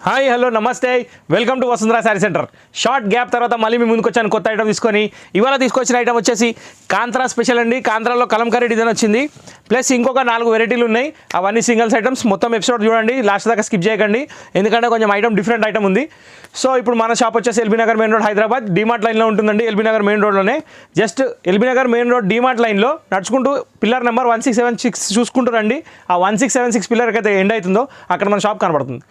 Hi hello నమస్తే welcome to Vasundhara sari centre. Short gap తర్వాత మళ్ళీ మీ ముందుకు వచ్చాను కొత్త ఐటమ్ తీసుకొని. ఇవాళ తీసుకొచ్చిన ఐటమ్ వచ్చేసి కాంత్రా స్పెషల్ అండి. కాంత్రాలో కలంకారీ డిజైన్ వచ్చింది, ప్లస్ ఇంకొక 4 వెరైటీలు ఉన్నాయి. అవన్నీ సింగిల్స్ ఐటమ్స్. మొత్తం ఎపిసోడ్ చూడండి, లాస్ట్ దాకా స్కిప్ చేయకండి, ఎందుకంటే కొంచెం ఐటమ్ డిఫరెంట్ ఐటమ్ ఉంది. సో ఇప్పుడు మన షాప్ వచ్చేసి L B Nagar main road Hyderabad, DMart లైన్లో ఉంటుందండి. ఎల్బీ నగర్ మెయిన్ రోడ్లోనే, just L B Nagar main road DMart లైన్లో నడుచుకుంటూ పిల్లర్ నెంబర్ 1676 చూసుకుంటూ రండి. ఆ 1676 పిల్లర్కి అయితే ఎండ్ అవుతుందో అక్కడ మన షాప్ కనబడుతుంది.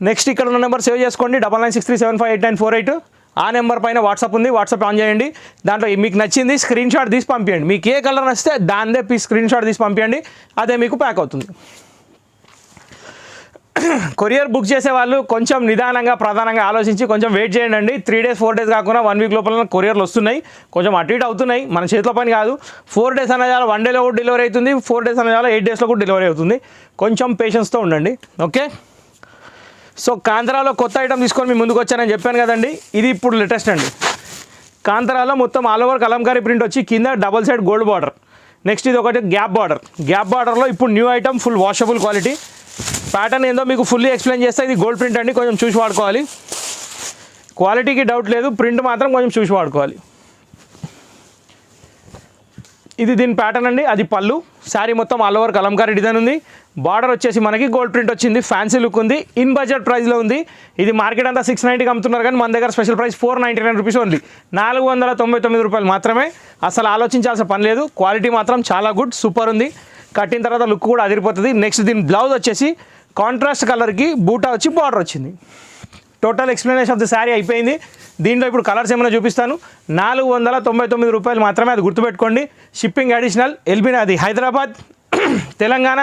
నెక్స్ట్ ఇక్కడ ఉన్న నెంబర్ సేవ్ చేసుకోండి, 9963758948. ఆ నెంబర్ పైన వాట్సాప్ ఉంది, వాట్సాప్ ఆన్ చేయండి. దాంట్లో మీకు నచ్చింది స్క్రీన్ షాట్ తీసి పంపించండి. మీకు ఏ కలర్ నచ్చితే దాన్నే స్క్రీన్ షాట్ తీసి పంపించండి, అదే మీకు ప్యాక్ అవుతుంది. కొరియర్ బుక్ చేసే వాళ్ళు కొంచెం నిదానంగా ప్రధానంగా ఆలోచించి కొంచెం వెయిట్ చేయండి. 3 days 4 days కాకుండా 1 week లోపల కొరియర్లు వస్తున్నాయి. కొంచెం అటు ఇటు అవుతున్నాయి, మన చేతిలో పని కాదు. 4 days అనేది 1 dayలో కూడా డెలివరీ అవుతుంది, 4 days అనేది 8 daysలో కూడా డెలివరీ అవుతుంది. కొంచెం పేషెన్స్తో ఉండండి, ఓకే. సో కాంతరాలో కొత్త ఐటమ్ తీసుకొని మీ ముందుకు వచ్చానని చెప్పాను కదండి. ఇది ఇప్పుడు లేటెస్ట్ అండి. కాంతరాలో మొత్తం ఆల్ ఓవర్ కలంకారీ ప్రింట్ వచ్చి కింద double side gold border. Next ఇది ఒకటి గ్యాప్ బార్డర్లో ఇప్పుడు new item, full washable quality. Pattern ఏందో మీకు ఫుల్లీ ఎక్స్ప్లెయిన్ చేస్తే ఇది గోల్డ్ ప్రింట్ అండి, కొంచెం చూసి వాడుకోవాలి. క్వాలిటీకి డౌట్ లేదు, ప్రింట్ మాత్రం కొంచెం చూసి వాడుకోవాలి. ఇది దీని ప్యాటర్న్ అండి, అది పళ్ళు. శారీ మొత్తం ఆల్ ఓవర్ కలంకారీ డిజైన్ ఉంది. బార్డర్ వచ్చేసి మనకి గోల్డ్ ప్రింట్ వచ్చింది, ఫ్యాన్సీ లుక్ ఉంది, ఇన్ బడ్జెట్ ప్రైస్లో ఉంది. ఇది మార్కెట్ అంతా 690కి అమ్ముతున్నారు, కానీ మన దగ్గర స్పెషల్ ప్రైస్ 499 రూపీస్ ఓన్లీ, 499 రూపాయలు మాత్రమే. అసలు ఆలోచించాల్సిన పని లేదు. క్వాలిటీ మాత్రం చాలా గుడ్, సూపర్ ఉంది. కట్టిన తర్వాత లుక్ కూడా అదిరిపోతుంది. నెక్స్ట్ దీని బ్లౌజ్ వచ్చేసి కాంట్రాస్ట్ కలర్కి బూటా వచ్చి బార్డర్ వచ్చింది. Total explanation of the sari అయిపోయింది. దీంట్లో ఇప్పుడు కలర్స్ ఏమైనా చూపిస్తాను. 499 రూపాయలు మాత్రమే, అది గుర్తుపెట్టుకోండి. Shipping additional. ఎల్బీ అది హైదరాబాద్, తెలంగాణ,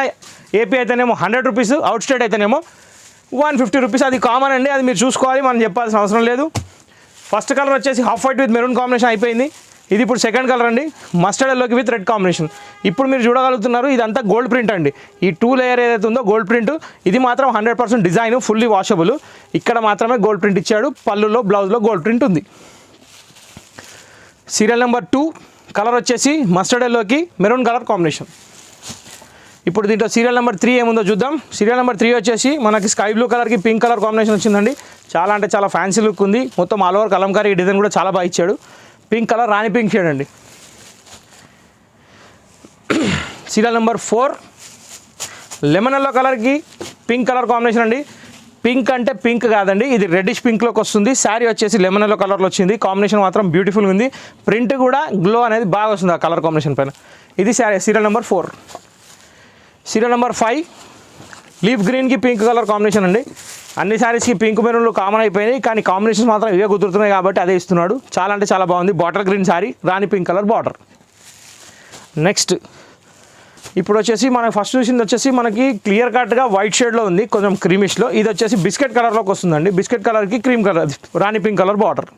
ఏపీ అయితేనేమో 100 రూపీస్, అవుట్ స్టేట్ అయితేనేమో 150 రూపీస్. అది కామన్ అండి, అది మీరు చూసుకోవాలి, మనం చెప్పాల్సిన అవసరం లేదు. ఫస్ట్ కలర్ వచ్చేసి half white with maroon combination అయిపోయింది. ఇది ఇప్పుడు సెకండ్ కలర్ అండి, మస్టర్డ్ ఎల్లోకి విత్ రెడ్ కాంబినేషన్. ఇప్పుడు మీరు చూడగలుగుతున్నారు, ఇదంతా గోల్డ్ ప్రింట్ అండి. ఈ 2 లేయర్ ఏదైతే ఉందో గోల్డ్ ప్రింట్, ఇది మాత్రం 100% డిజైన్, ఫుల్లీ వాషబుల్. ఇక్కడ మాత్రమే గోల్డ్ ప్రింట్ ఇచ్చాడు, పళ్ళులో బ్లౌజ్లో గోల్డ్ ప్రింట్ ఉంది. సీరియల్ నెంబర్ 2 కలర్ వచ్చేసి మస్టర్డ్ ఎల్లోకి మెరూన్ కలర్ కాంబినేషన్. ఇప్పుడు దీంట్లో సీరియల్ నెంబర్ 3 ఏముందో చూద్దాం. సీరియల్ నెంబర్ 3 వచ్చేసి మనకి స్కై బ్లూ కలర్కి పింక్ కలర్ కాంబినేషన్ వచ్చిందండి. చాలా అంటే చాలా ఫ్యాన్సీ లుక్ ఉంది. మొత్తం ఆల్ ఓవర్ కలంకారీ డిజైన్ కూడా చాలా బాగా ఇచ్చాడు. పింక్ కలర్, రాణి పింక్ షేడ్ అండి. సీరియల్ నెంబర్ 4 లెమన్ ఎల్లో కలర్కి పింక్ కలర్ కాంబినేషన్ అండి. పింక్ అంటే పింక్ కాదండి, ఇది రెడ్డిష్ పింక్లోకి వస్తుంది. శారీ వచ్చేసి లెమన్ ఎల్లో కలర్లో వచ్చింది. కాంబినేషన్ మాత్రం బ్యూటిఫుల్గా ఉంది. ప్రింట్ కూడా గ్లో అనేది బాగా వస్తుంది ఆ కలర్ కాంబినేషన్ పైన. ఇది serial number 4. Serial number 5 leaf గ్రీన్కి పింక్ కలర్ కాంబినేషన్ అండి. అన్ని శారీస్కి పింక్ మెరూన్లు కామన్ అయిపోయినాయి, కానీ కాంబినేషన్స్ మాత్రం ఇవే కుదురుతున్నాయి కాబట్టి అదే ఇస్తున్నాడు. చాలా అంటే చాలా బాగుంది. బాటిల్ గ్రీన్ శారీ, రాణి పింక్ కలర్ బార్డర్. నెక్స్ట్ ఇప్పుడు వచ్చేసి మనకి ఫస్ట్ చూసింది వచ్చేసి మనకి క్లియర్ కట్గా వైట్ షేడ్లో ఉంది, కొంచెం క్రీమిష్లో. ఇది వచ్చేసి బిస్కెట్ కలర్లోకి వస్తుందండి. బిస్కెట్ కలర్కి క్రీమ్ కలర్, రాణి పింక్ కలర్ బార్డర్.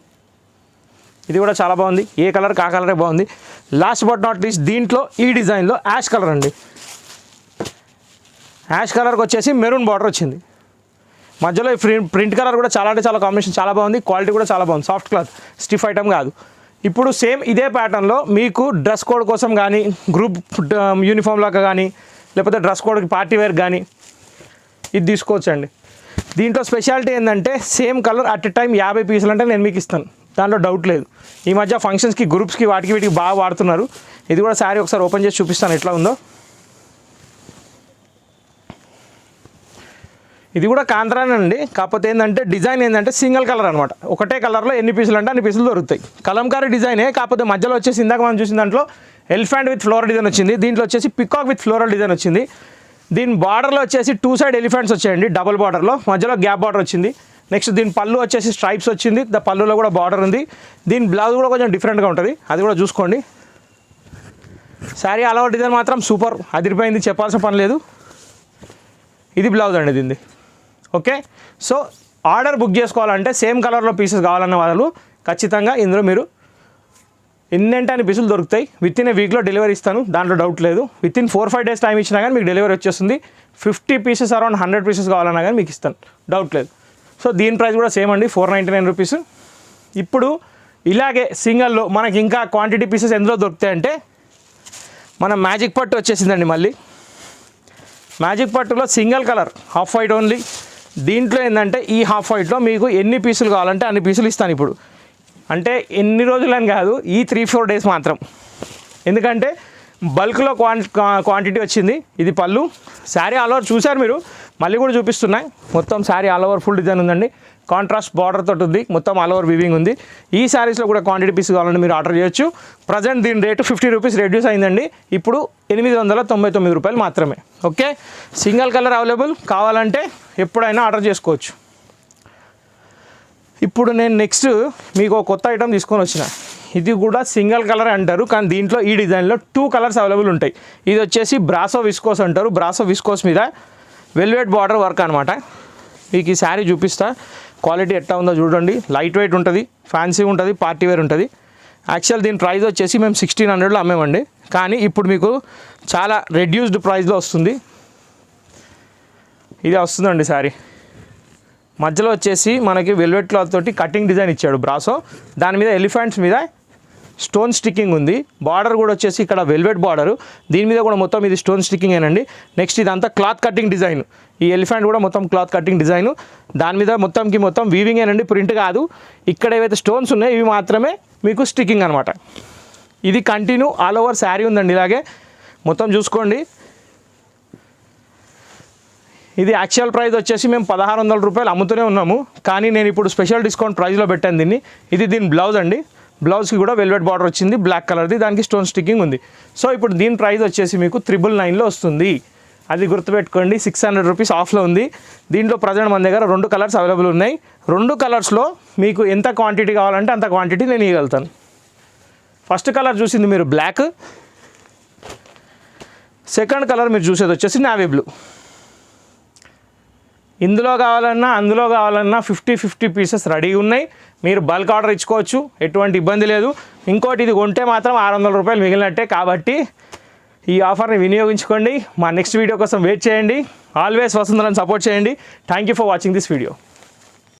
ఇది కూడా చాలా బాగుంది. ఏ కలర్కి ఆ కలరే బాగుంది. లాస్ట్ బట్ నాట్ లీస్ట్ దీంట్లో ఈ డిజైన్లో యాష్ కలర్ అండి. యాష్ కలర్కి వచ్చేసి మెరూన్ బార్డర్ వచ్చింది. మధ్యలో ఈ ప్రింట్ కలర్ కూడా చాలా అంటే చాలా కాంబినేషన్ చాలా బాగుంది. క్వాలిటీ కూడా చాలా బాగుంది. సాఫ్ట్ క్లాత్, స్టిఫ్ ఐటమ్ కాదు. ఇప్పుడు సేమ్ ఇదే ప్యాటర్న్లో మీకు డ్రెస్ కోడ్ కోసం కానీ, గ్రూప్ యూనిఫామ్ లాగా కానీ, లేకపోతే డ్రెస్ కోడ్కి పార్టీ వేర్ కానీ ఇది తీసుకోవచ్చండి. దీంట్లో స్పెషాలిటీ ఏంటంటే same colour at a time 50 పీసులు అంటే నేను మీకు ఇస్తాను, దాంట్లో డౌట్ లేదు. ఈ మధ్య ఫంక్షన్స్కి, గ్రూప్స్కి, వాటికి వీటికి బాగా వాడుతున్నారు. ఇది కూడా శారీ ఒకసారి ఓపెన్ చేసి చూపిస్తాను ఎట్లా ఉందో. ఇది కూడా కాంత్రానండి, కాకపోతే ఏంటంటే డిజైన్ ఏంటంటే సింగిల్ కలర్ అనమాట. ఒకటే కలర్లో ఎన్ని పీసులు అంటే అన్ని పీసులు దొరుకుతాయి. కలంకారీ డిజైనే, కాకపోతే మధ్యలో వచ్చేసి ఇందాక మనం చూసిన దాంట్లో ఎలిఫెంట్ విత్ ఫ్లోరల్ డిజైన్ వచ్చింది. దీంట్లో వచ్చేసి పికాక్ విత్ ఫ్లోరల్ డిజైన్ వచ్చింది. దీని బార్డర్లో వచ్చేసి 2 సైడ్ ఎలిఫెంట్స్ వచ్చాయండి, డబుల్ బార్డర్లో. మధ్యలో గ్యాప్ బార్డర్ వచ్చింది. నెక్స్ట్ దీని పళ్ళు వచ్చేసి స్ట్రైప్స్ వచ్చింది, పళ్ళులో కూడా బార్డర్ ఉంది. దీని బ్లౌజ్ కూడా కొంచెం డిఫరెంట్గా ఉంటుంది, అది కూడా చూసుకోండి. శారీ ఆల్ ఓవర్ డిజైన్ మాత్రం సూపర్, అదిరిపోయింది, చెప్పాల్సిన పని లేదు. ఇది బ్లౌజ్ అండి దీన్ని, ఓకే. సో ఆర్డర్ బుక్ చేసుకోవాలంటే సేమ్ కలర్లో పీసెస్ కావాలన్న వాళ్ళు ఖచ్చితంగా ఇందులో మీరు ఎన్నంటే అన్ని పీసులు దొరుకుతాయి. విత్ ఇన్ ఏ వీక్లో డెలివరీ ఇస్తాను, దాంట్లో డౌట్ లేదు. విత్ ఇన్ 4-5 days టైం ఇచ్చినా కానీ మీకు డెలివరీ వచ్చేస్తుంది. 50 పీసెస్ అరౌండ్ 100 పీసెస్ కావాలన్నా కానీ మీకు ఇస్తాను, డౌట్ లేదు. సో దీని ప్రైస్ కూడా సేమ్ అండి, 499 రూపీస్. ఇప్పుడు ఇలాగే సింగల్లో మనకి ఇంకా క్వాంటిటీ పీసెస్ ఎందులో దొరుకుతాయంటే మన మ్యాజిక్ పట్టు వచ్చేసిందండి. మళ్ళీ మ్యాజిక్ పట్టులో single colour half white only, దీంట్లో ఏంటంటే ఈ హాఫ్ వైట్లో మీకు ఎన్ని పీసులు కావాలంటే అన్ని పీసులు ఇస్తాను ఇప్పుడు. అంటే ఎన్ని రోజులని కాదు, ఈ 3-4 డేస్ మాత్రం. ఎందుకంటే బల్క్లో క్వాంటిటీ వచ్చింది. ఇది పళ్ళు. శారీ ఆల్ ఓవర్ చూసారు మీరు, మళ్ళీ కూడా చూపిస్తున్నాయి. మొత్తం sari all over full design ఉందండి. కాంట్రాస్ట్ బార్డర్ తోటి ఉంది, మొత్తం ఆల్ ఓవర్ వీవింగ్ ఉంది. ఈ శారీస్లో కూడా క్వాంటిటీ పీస్ కావాలంటే మీరు ఆర్డర్ చేయొచ్చు. ప్రజెంట్ దీని రేటు 50 రూపీస్ రెడ్యూస్ అయిందండి. ఇప్పుడు 899 రూపాయలు మాత్రమే. ఓకే, సింగిల్ కలర్ అవైలబుల్, కావాలంటే ఎప్పుడైనా ఆర్డర్ చేసుకోవచ్చు. ఇప్పుడు నేను నెక్స్ట్ మీకు ఒక కొత్త ఐటమ్ తీసుకొని వచ్చిన. ఇది కూడా సింగిల్ కలర్ అంటారు, కానీ దీంట్లో ఈ డిజైన్లో 2 కలర్స్ అవైలబుల్ ఉంటాయి. ఇది వచ్చేసి బ్రాసో విస్కోస్ అంటారు. బ్రాసో విస్కోస్ మీద వెల్వెట్ బార్డర్ వర్క్ అనమాట. మీకు ఈ శారీ చూపిస్తా, క్వాలిటీ ఎట్లా ఉందో చూడండి. లైట్ వెయిట్ ఉంటుంది, ఫ్యాన్సీ ఉంటుంది, పార్టీ వేర్ ఉంటుంది. యాక్చువల్ దీని ప్రైస్ వచ్చేసి మేము 1600లో అమ్మేమండి, కానీ ఇప్పుడు మీకు చాలా రెడ్యూస్డ్ ప్రైస్లో వస్తుంది. ఇది వస్తుందండి శారీ. మధ్యలో వచ్చేసి మనకి వెల్వెట్ క్లాత్ తోటి కటింగ్ డిజైన్ ఇచ్చాడు బ్రాసో. దాని మీద ఎలిఫెంట్స్ మీద స్టోన్ స్టిక్కింగ్ ఉంది. బార్డర్ కూడా వచ్చేసి ఇక్కడ వెల్వెట్ బార్డరు, దీని మీద కూడా మొత్తం ఇది స్టోన్ స్టిక్కింగ్ ఏనండి. నెక్స్ట్ ఇదంతా క్లాత్ కటింగ్ డిజైన్. ఈ ఎలిఫెంట్ కూడా మొత్తం క్లాత్ కటింగ్ డిజైన్. దాని మీద మొత్తం వీవింగ్ ఏనండి, ప్రింట్ కాదు. ఇక్కడ ఏవైతే స్టోన్స్ ఉన్నాయో ఇవి మాత్రమే మీకు స్టిక్కింగ్ అనమాట. ఇది కంటిన్యూ ఆల్ ఓవర్ శారీ ఉందండి. ఇలాగే మొత్తం చూసుకోండి. ఇది యాక్చువల్ ప్రైస్ వచ్చేసి మేము 1600 రూపాయలు అమ్ముతూనే ఉన్నాము, కానీ నేను ఇప్పుడు స్పెషల్ డిస్కౌంట్ ప్రైస్లో పెట్టాను దీన్ని. ఇది దీని బ్లౌజ్ అండి. బ్లౌజ్కి కూడా వెల్వెట్ బార్డర్ వచ్చింది, బ్లాక్ కలర్ది, దానికి స్టోన్ స్టిక్కింగ్ ఉంది. సో ఇప్పుడు దీని ప్రైస్ వచ్చేసి మీకు 999లో వస్తుంది. అది గుర్తుపెట్టుకోండి. 600 రూపీస్ ఆఫ్లో ఉంది. దీంట్లో ప్రజెంట్ మన దగ్గర 2 కలర్స్ అవైలబుల్ ఉన్నాయి. 2 కలర్స్లో మీకు ఎంత క్వాంటిటీ కావాలంటే అంత క్వాంటిటీ నేను ఇవ్వగలుగుతాను. ఫస్ట్ కలర్ చూసింది మీరు బ్లాక్, సెకండ్ కలర్ మీరు చూసేది వచ్చేసి నావీ బ్లూ. ఇందులో కావాలన్నా అందులో కావాలన్నా 50 పీసెస్ రెడీ ఉన్నాయి. మీరు బల్క్ ఆర్డర్ ఇచ్చుకోవచ్చు, ఎటువంటి ఇబ్బంది లేదు. ఇంకోటి, ఇది కొంటే మాత్రం 600 రూపాయలు మిగిలినట్టే. కాబట్టి ఈ ఆఫర్ని వినియోగించుకోండి. మా నెక్స్ట్ వీడియో కోసం వెయిట్ చేయండి. ఆల్వేస్ వసుంధరని సపోర్ట్ చేయండి. Thank you for watching this video.